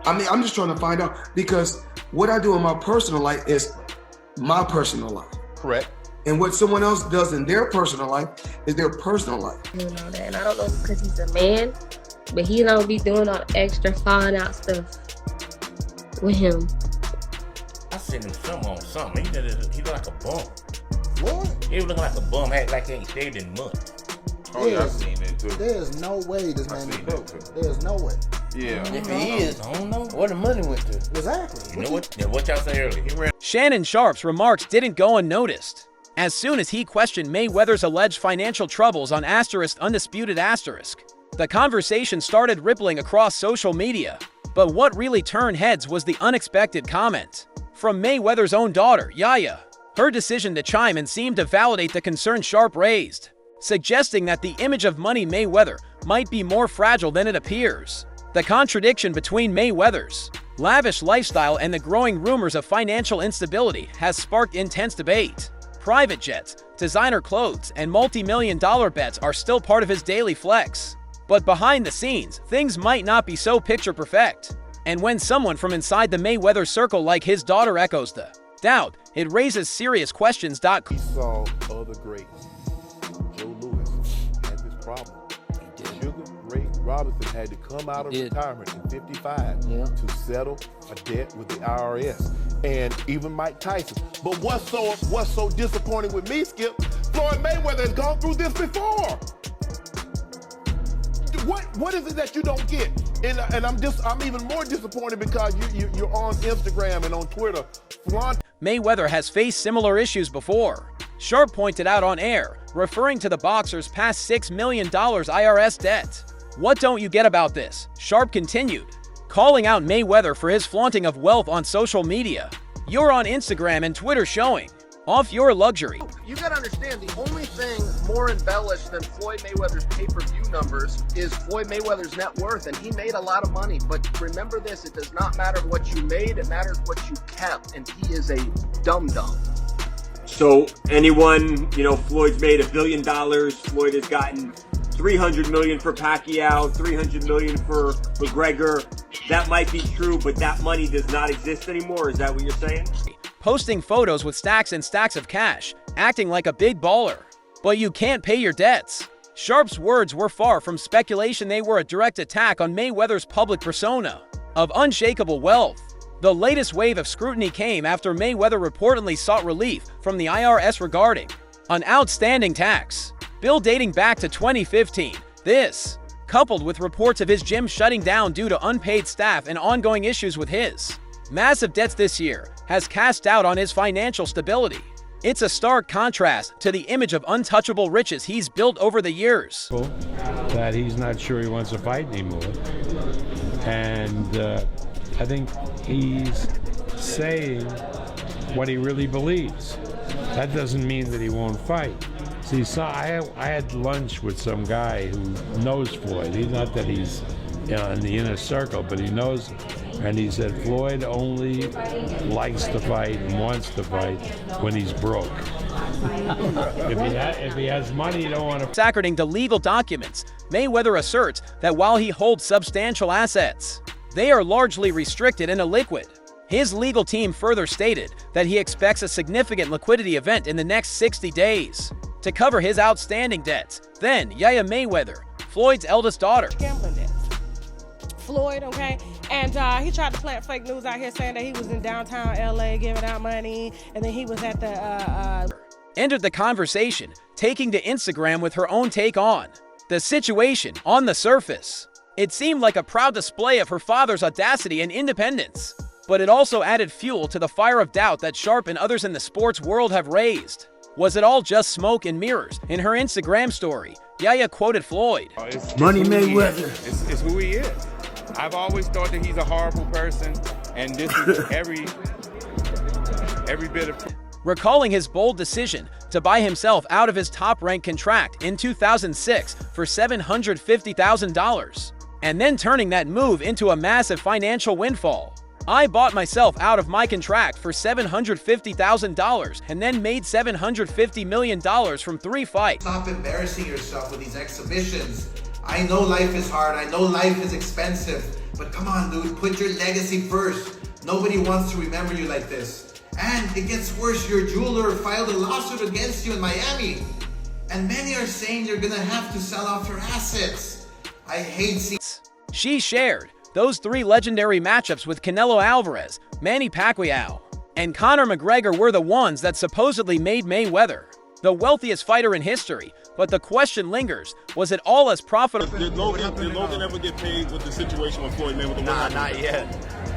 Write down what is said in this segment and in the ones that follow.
I mean, I'm just trying to find out, because what I do in my personal life is my personal life. Correct. And what someone else does in their personal life is their personal life. You know that, and I don't know because he's a man, but he don't be doing all the extra falling out stuff with him. I seen him some on something. He look like a bum. What? He was looking like a bum, like he ain't shaved in months. Oh yeah, I've seen it too. There's no way this man is broke. There's no way. Yeah. If he is, I don't know. where the money went to? Exactly. You know what? Yeah, what y'all say earlier? He ran. Shannon Sharpe's remarks didn't go unnoticed. As soon as he questioned Mayweather's alleged financial troubles on *Undisputed*, the conversation started rippling across social media. But what really turned heads was the unexpected comment from Mayweather's own daughter, Yaya. Her decision to chime in seemed to validate the concern Sharpe raised, suggesting that the image of Money Mayweather might be more fragile than it appears. The contradiction between Mayweather's lavish lifestyle and the growing rumors of financial instability has sparked intense debate. Private jets, designer clothes, and multi-million-dollar bets are still part of his daily flex. But behind the scenes, things might not be so picture perfect. And when someone from inside the Mayweather circle like his daughter echoes the doubt, it raises serious questions. He saw other greats. Joe Louis had this problem. Sugar Ray Robinson had to come out of retirement in 55 to settle a debt with the IRS. And even Mike Tyson. But what's so disappointing with me, Skip? Floyd Mayweather has gone through this before. What is it that you don't get? And I'm even more disappointed because you're on Instagram and on Twitter. Mayweather has faced similar issues before. Sharpe pointed out on air, referring to the boxer's past $6 million IRS debt. What don't you get about this? Sharpe continued, calling out Mayweather for his flaunting of wealth on social media. You're on Instagram and Twitter showing off your luxury. You gotta understand, the only thing more embellished than Floyd Mayweather's pay-per-view numbers is Floyd Mayweather's net worth, and he made a lot of money. But remember this, it does not matter what you made, it matters what you kept, and he is a dum-dum. So anyone, Floyd's made $1 billion. Floyd has gotten $300 million for Pacquiao, $300 million for McGregor. That might be true, but that money does not exist anymore. Is that what you're saying? Posting photos with stacks and stacks of cash, acting like a big baller. But you can't pay your debts. Sharpe's words were far from speculation. They were a direct attack on Mayweather's public persona of unshakable wealth. The latest wave of scrutiny came after Mayweather reportedly sought relief from the IRS regarding an outstanding tax bill dating back to 2015. This, coupled with reports of his gym shutting down due to unpaid staff and ongoing issues with his massive debts this year, has cast doubt on his financial stability. It's a stark contrast to the image of untouchable riches he's built over the years. That he's not sure he wants to fight anymore. And I think he's saying what he really believes. That doesn't mean that he won't fight. See, so I had lunch with some guy who knows Floyd. He's not that he's in the inner circle, but he knows him. And he said Floyd only likes to fight and wants to fight when he's broke. If he has money, he don't want to. Massacring the legal documents, Mayweather asserts that while he holds substantial assets, they are largely restricted and illiquid. His legal team further stated that he expects a significant liquidity event in the next 60 days to cover his outstanding debts. Then, Yaya Mayweather, Floyd's eldest daughter. Gambling debts. Floyd, okay? And he tried to plant fake news out here saying that he was in downtown LA giving out money, and then he was at the entered the conversation, taking to Instagram with her own take on the situation. On the surface, it seemed like a proud display of her father's audacity and independence, but it also added fuel to the fire of doubt that Sharpe and others in the sports world have raised. Was it all just smoke and mirrors? In her Instagram story, Yaya quoted Floyd. Money Mayweather. It's who he is. I've always thought that he's a horrible person, and this is every bit of. Recalling his bold decision to buy himself out of his top-ranked contract in 2006 for $750,000, and then turning that move into a massive financial windfall. I bought myself out of my contract for $750,000 and then made $750 million from 3 fights. Stop embarrassing yourself with these exhibitions. I know life is hard. I know life is expensive. But come on, dude, put your legacy first. Nobody wants to remember you like this. And it gets worse, your jeweler filed a lawsuit against you in Miami. And many are saying you're gonna have to sell off your assets. I hate seeing... She shared those 3 legendary matchups with Canelo Alvarez, Manny Pacquiao, and Conor McGregor were the ones that supposedly made Mayweather the wealthiest fighter in history. But the question lingers, was it all as profitable? Did Logan ever get paid with the situation with Floyd Mayweather? Nah, not yet.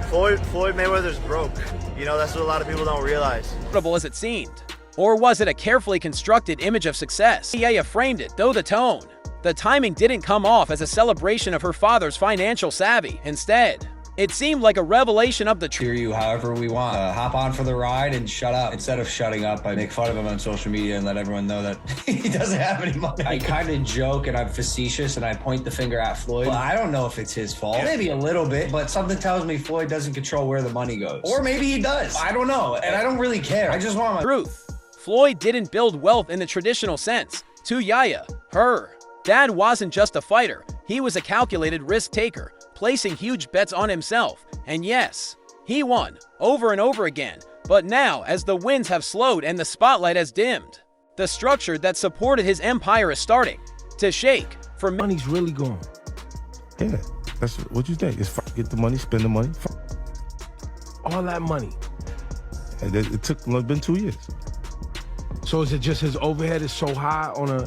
Floyd Mayweather's broke. You know, that's what a lot of people don't realize. As it seemed. Or was it a carefully constructed image of success? Yaya framed it, though the tone. The timing didn't come off as a celebration of her father's financial savvy. Instead, it seemed like a revelation of the truth. Hear you however we want. Hop on for the ride and shut up. Instead of shutting up, I make fun of him on social media and let everyone know that he doesn't have any money. I kind of joke and I'm facetious and I point the finger at Floyd. Well, I don't know if it's his fault. Maybe a little bit, but something tells me Floyd doesn't control where the money goes. Or maybe he does. I don't know, and I don't really care. I just want my truth. Floyd didn't build wealth in the traditional sense. To Yaya, her dad wasn't just a fighter. He was a calculated risk taker, placing huge bets on himself. And yes, he won over and over again. But now, as the wins have slowed and the spotlight has dimmed, the structure that supported his empire is starting to shake. For money's really gone. Yeah, that's what you think. It's get the money, spend the money. All that money. And it's been 2 years. So is it just his overhead is so high on a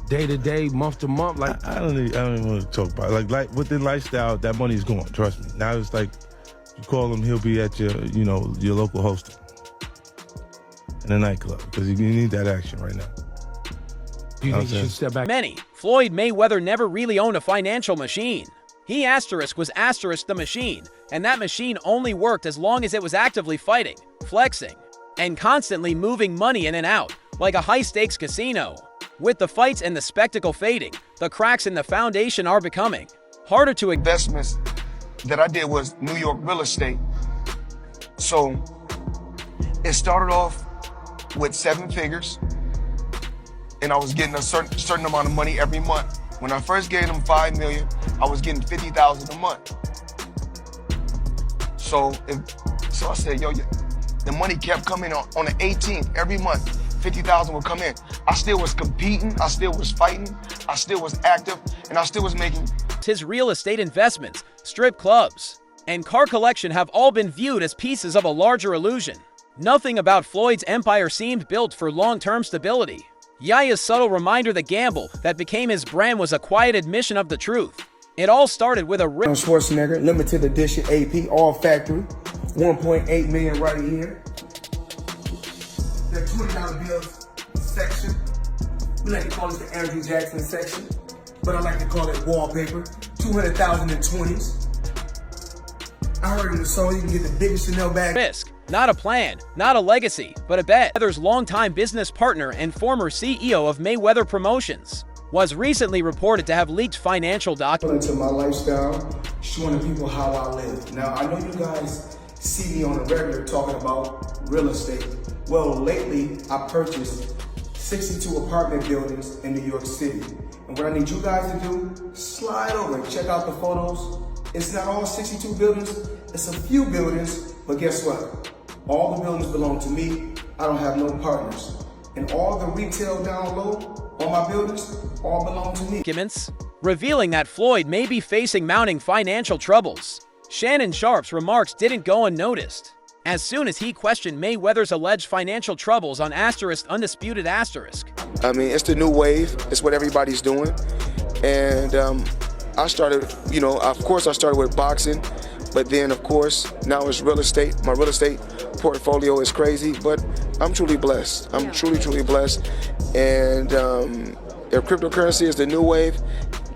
day-to-day, month-to-month? Like I don't even want to talk about it. Like within lifestyle, that money's gone. Trust me. Now it's like you call him, he'll be at your local hostel in a nightclub because you need that action right now. Do you think you should step back? Many. Floyd Mayweather never really owned a financial machine. He was the machine, and that machine only worked as long as it was actively fighting, flexing, and constantly moving money in and out, like a high-stakes casino. With the fights and the spectacle fading, the cracks in the foundation are becoming harder to... Investments that I did was New York real estate. So it started off with 7 figures, and I was getting a certain amount of money every month. When I first gave them $5 million, I was getting $50,000 a month. So I said, yo, the money kept coming on the 18th every month. 50,000 would come in. I still was competing, I still was fighting, I still was active, and I still was making... His real estate investments, strip clubs, and car collection have all been viewed as pieces of a larger illusion. Nothing about Floyd's empire seemed built for long-term stability. Yaya's subtle reminder the gamble that became his brand was a quiet admission of the truth. It all started with a... Schwarzenegger, limited edition AP, all factory, 1.8 million right here. The $20 bills section. We like to call it the Andrew Jackson section, but I like to call it wallpaper. 200,000 in 20s. I heard in the song you can get the biggest Chanel bag. Risk, not a plan, not a legacy, but a bet. Mayweather's longtime business partner and former CEO of Mayweather Promotions was recently reported to have leaked financial documents. Into my lifestyle, showing the people how I live. Now, I know you guys see me on a regular talking about real estate. Well, lately, I purchased 62 apartment buildings in New York City. And what I need you guys to do, slide over and check out the photos. It's not all 62 buildings, it's a few buildings, but guess what? All the buildings belong to me. I don't have no partners. And all the retail down low on my buildings, all belong to me. Documents revealing that Floyd may be facing mounting financial troubles. Shannon Sharpe's remarks didn't go unnoticed. As soon as he questioned Mayweather's alleged financial troubles on undisputed asterisk. I mean, it's the new wave. It's what everybody's doing. And I started, of course I started with boxing, but then of course, now it's real estate. My real estate portfolio is crazy, but I'm truly blessed. I'm truly blessed. And if cryptocurrency is the new wave,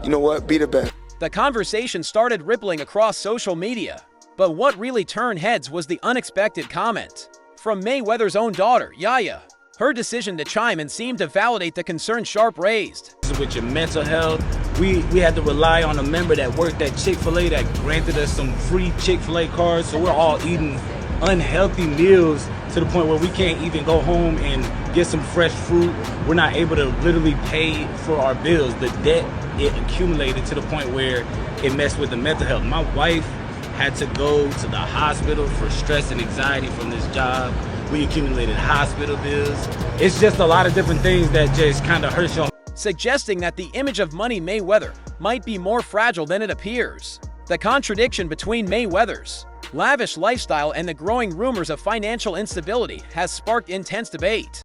you know what, be the best. The conversation started rippling across social media. But what really turned heads was the unexpected comment from Mayweather's own daughter, Yaya. Her decision to chime in seemed to validate the concern Sharpe raised. With your mental health, we had to rely on a member that worked at Chick-fil-A that granted us some free Chick-fil-A cards, so we're all eating unhealthy meals to the point where we can't even go home and get some fresh fruit. We're not able to literally pay for our bills. The debt, it accumulated to the point where it messed with the mental health. My wife had to go to the hospital for stress and anxiety from this job. We accumulated hospital bills. It's just a lot of different things that just kind of hurt your. Suggesting that the image of Money Mayweather might be more fragile than it appears. The contradiction between Mayweather's lavish lifestyle and the growing rumors of financial instability has sparked intense debate.